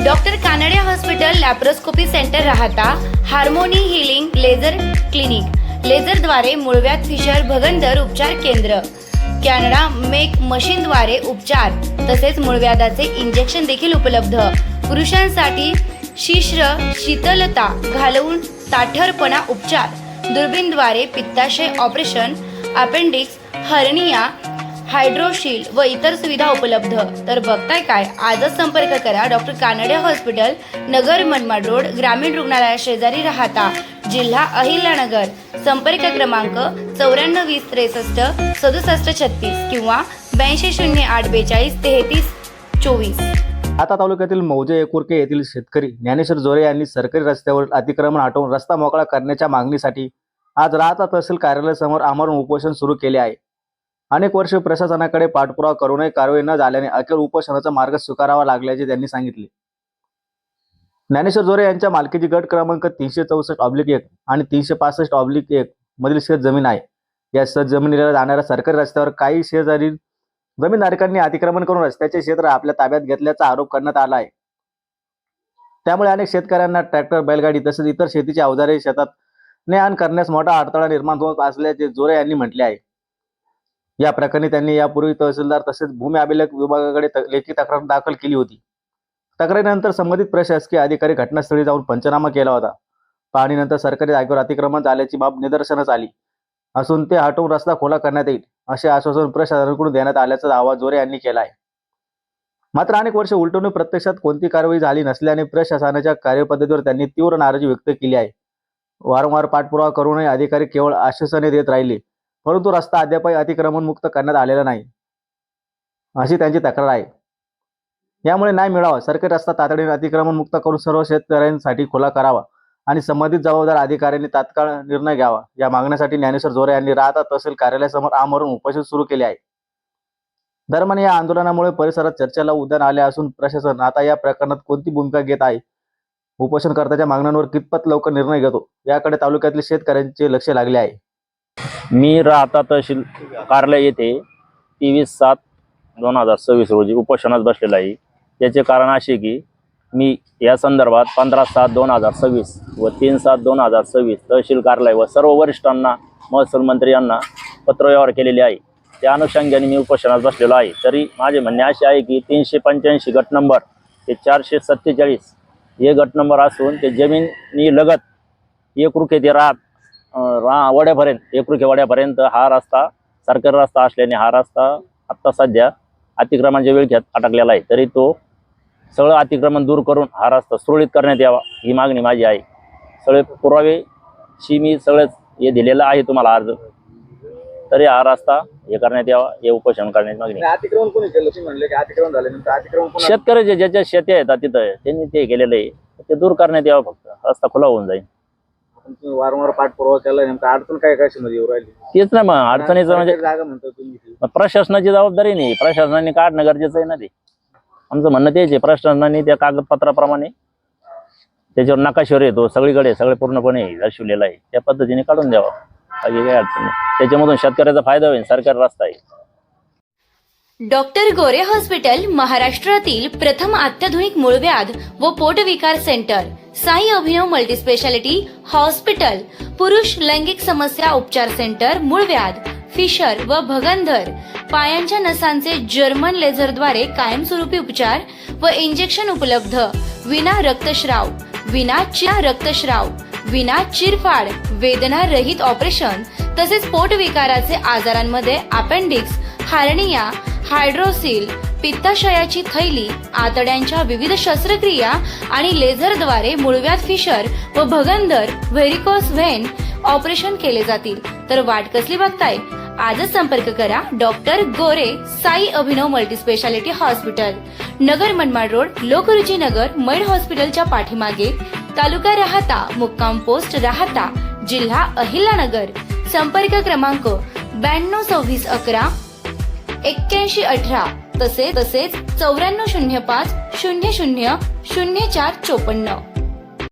Doctor Kanade hospital laparoscopy centre राहता, harmony healing laser clinic, लेझरद्वारे मूळव्याध fissure भगंदर उपचार केंद्र, कॅनडा मेक मशीनद्वारे उपचार तसेच मूळव्याधाचे इंजेक्शन देखील उपलब्ध। पुरुषांसाठी शीश्र शीतलता घालवून ताठरपणा उपचार, दुर्बीणद्वारे पित्ताशय ऑपरेशन, अपेंडिक्स, हर्निया, हायड्रोशील व इतर सुविधा उपलब्ध। तर बघताय काय, आजच संपर्क करा doctor Kanade hospital, Nagar Manmad road, ग्रामीण रुग्णालया शेजारी राहता, जिल्हा अहिल्यानगर। संपर्क क्रमांक 9420636736 किंवा 8208423324। आता तालुक्यातील मौजे एकुर्के येथील शेतकरी ज्ञानेश्वर जोरे यांनी सरकारी रस्त्यावरील अतिक्रमण हटवून रस्ता मोकळा करण्याच्या मागणीसाठी आज राहता तहसील कार्यालयासमोर आमरण उपोषण सुरू केले आहे। अनेक वर्ष प्रशासनाकडे पाठपुरावा करूनही कारवाई न झाल्याने अखेर उपोषणाचा मार्ग स्वीकारावा लागल्याचे त्यांनी सांगितले। ज्ञानेश्वर जोरे यांच्या मालकीची गट क्रमांक 364/1 आणि 365/1 मधील शेत जमीन आहे। या शेत जमिनीला जाणाऱ्या सरकारी रस्त्यावर काही शेजारी जमीनधारकांनी अतिक्रमण करून रस्त्याचे क्षेत्र आपल्या ताब्यात घेतल्याचा आरोप करण्यात आला आहे। त्यामुळे अनेक शेतकऱ्यांना ट्रॅक्टर, बैलगाडी तसेच इतर शेतीची अवजारे शेतात ने-आण करण्यास मोठा अडथळा निर्माण होत असल्याचे जोरे यांनी म्हटले आहे। या प्रकरणी त्यांनी यापूर्वी तहसीलदार तसेच भूमी अभिलेख विभागाकडे लेखी तक्रार दाखल केली होती। तक्रारीनंतर संबंधित प्रशासकीय अधिकारी घटनास्थळी जाऊन पंचनामा केला होता। पाहणीनंतर सरकारी जागेवर अतिक्रमण झाल्याची बाब निदर्शनास आली असून ते हटवून रस्ता खुला करण्यात येईल असे आश्वासन प्रशासनाकडून देण्यात आल्याचा दावा जोरे यांनी केला आहे। मात्र अनेक वर्ष उलटून प्रत्यक्षात कोणती कारवाई झाली नसल्याने प्रशासनाच्या कार्यपद्धतीवर त्यांनी तीव्र नाराजी व्यक्त केली आहे। वारंवार पाठपुरावा करूनही अधिकारी केवळ आश्वासने देत राहिले, परंतु रस्ता अद्यापही अतिक्रमण मुक्त करण्यात आलेला नाही अशी त्यांची तक्रार आहे। यामुळे न्याय मिळावा, सरकारी रस्ता तातडीने अतिक्रमण मुक्त करून सर्व शेतकऱ्यांसाठी खुला करावा आणि संबंधित जबाबदार अधिकाऱ्यांनी तात्काळ निर्णय घ्यावा, या मागण्यासाठी ज्ञानेश्वर जोरे यांनी राहता तहसील कार्यालयासमोर आमरण उपोषण सुरू केले आहे। दरम्यान या आंदोलनामुळे परिसरात चर्चेला उधाण आले असून प्रशासन आता या प्रकरणात कोणती भूमिका घेत आहे, उपोषणकर्त्याच्या मागण्यांवर कितपत लवकर निर्णय घेतो याकडे तालुक्यातील शेतकऱ्यांचे लक्ष लागले आहे। मी राहता तहसील कार्यालय येथे 23/7/2026 रोजी उपोषणास बसलेला आहे। याचे कारण असे की मी या संदर्भात 15/7/2026 व 3/7/2026 तहसील कार्यालय व सर्व वरिष्ठांना, महसूल मंत्री यांना पत्रव्यवहार केलेले आहे। त्या अनुषंगाने मी उपोषणास बसलेलो आहे। तरी माझे म्हणणे असे आहे की 385 गट नंबर ते 447 हे गट नंबर असून ते जमिनी लगत एकरुखे ते वड्यापर्यंत, एकरुखे वड्यापर्यंत हा रस्ता सरकारी रस्ता असल्याने हा रस्ता आत्ता सध्या अतिक्रमणाच्या वेळेत अटकलेला आहे। तरी तो सगळं अतिक्रमण दूर करून हा रस्ता सुरळीत करण्यात यावा ही मागणी माझी आहे। सगळे पुरावेशी मी सगळेच हे दिलेलं आहे तुम्हाला अर्ज, तरी हा रस्ता हे करण्यात यावा, हे उपोषण करण्याची मागणी। अतिक्रमण कोणी केलं? तुम्ही म्हणले की अतिक्रमण झाल्यानंतर अतिक्रमण शेतकरी ज्याच्या शेती आहेत तिथं त्यांनी ते केलेलं आहे, ते दूर करण्यात यावं, फक्त रस्ता खुला होऊन जाईल। वारंवार पाठपुरावा केला, नेमकं अडचण काय मध्ये येऊ राहिली तेच ना, मग अडचणीचं म्हणजे जागा म्हणतो तुम्ही, प्रशासनाची जबाबदारी नाही, प्रशासनाने काढणं गरजेचं आहे ना। ते आमचं म्हणणं तेच आहे, प्रशासनाने त्या कागदपत्राप्रमाणे त्याच्यावर नकाशावर येतो सगळीकडे सगळे पूर्णपणे दर्शवलेलं आहे, त्या पद्धतीने काढून द्यावा, बाकी काही अडचण नाही। त्याच्यामधून शेतकऱ्याचा फायदा होईल, सरकारी रस्ता आहे। डॉक्टर गोरे हॉस्पिटल महाराष्ट्रातील प्रथम अत्याधुनिक मूळव्याध व पोटविकार सेंटर, साई अभिनव मल्टीस्पेशालिटी हॉस्पिटल, पुरुष लैंगिक समस्या उपचार सेंटर, मूळव्याध, फिशर व भगंदर, पायांच्या नसांचे जर्मन लेझरद्वारे कायमस्वरूपी उपचार व इंजेक्शन उपलब्ध, विना रक्तस्राव, विना चिरफाड, वेदना रहित ऑपरेशन तसेच पोटविकाराचे आजारांमध्ये अपेंडिक्स, हार्निया, हायड्रोसील, पित्ताशयाची थैली, आतड्यांच्या विविध शस्त्रक्रिया आणि लेझरद्वारे मूळव्याध, फिशर व भगंदर, व्हेरिकोस व्हेन ऑपरेशन केले जातील। तर वाट कसली बघताय, आजच संपर्क करा डॉक्टर गोरे साई अभिनव multispeciality hospital, Nagar Manmad road, Lokruchi नगर, मैड हॉस्पिटलच्या पाठीमागे, तालुका राहता, मुक्काम पोस्ट राहता, जिल्हा अहिल्यानगर। संपर्क क्रमांक 922611 8118 तसेच 9405 00 0454।